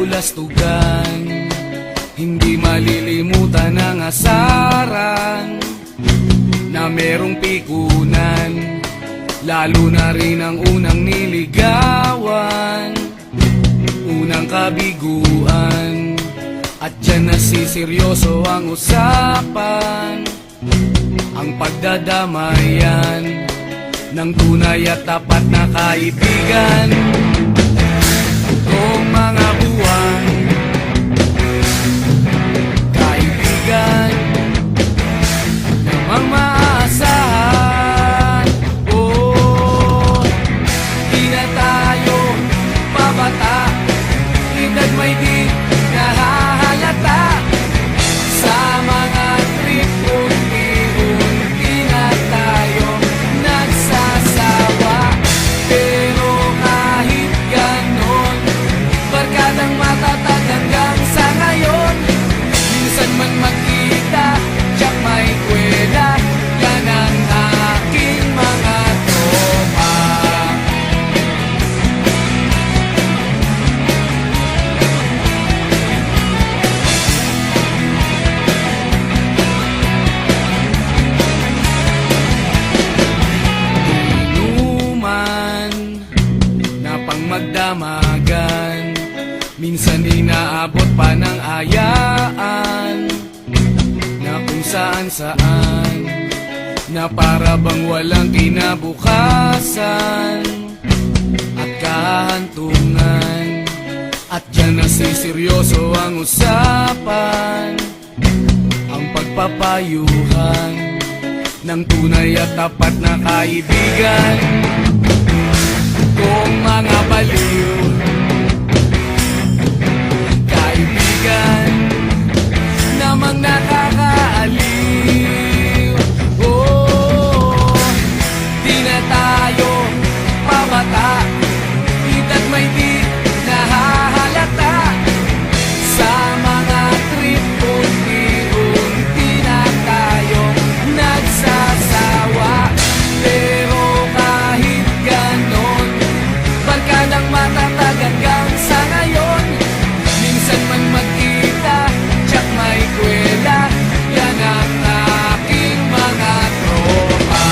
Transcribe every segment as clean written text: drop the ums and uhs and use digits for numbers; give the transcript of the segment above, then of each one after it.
kabulastugan. Hindi malilimutan ang asaran na merong pikunan, lalo na rin ang unang niligawan, unang kabiguan. At dyan nasiseryoso ang usapan, ang pagdadamayan ng tunay at tapat na kaibigan. Kung mga buwan, kaibigan namang maaasahan. Oh, di na tayo pabata, edad may di nahahalata. Sa mga trip unti-unti na tayo nagsasawa. Pero kahit ganon, barkadang matatag hanggang sa ngayon. Minsan man magkita, tiyak may kwela, yan ang aking mga tropa. Inuman na pang magdamagan, minsan inaabot pa ng ayaan, na kung saan-saan, na para bang walang kinabukasan at kahantungan. At dyan nasiseryoso ang usapan, ang pagpapayuhan ng tunay at tapat na kaibigan. Kung mga baliw, kaibigan namang nakakaaliw. Oh, di na tayo pabata, edad may di nahahalata. Sa mga trip unti-unti na tayo nagsasawa. Pero kahit ganon, barkadang matatag hanggang sa ngayon. Minsan man magkita, tiyak may kwela, yan ang aking mga tropa.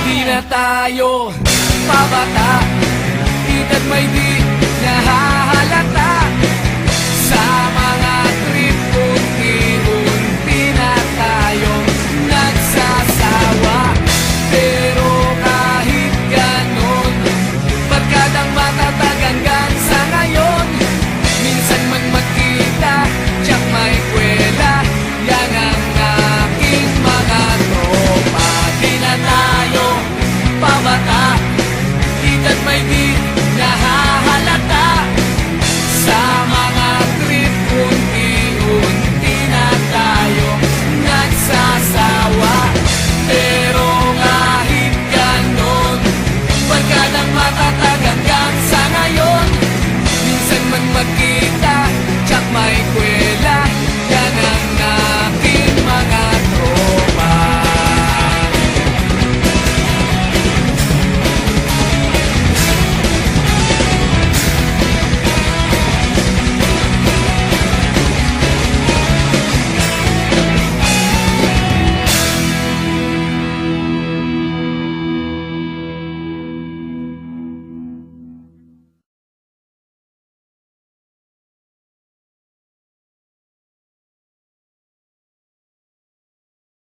Di na tayo pabata, edad may di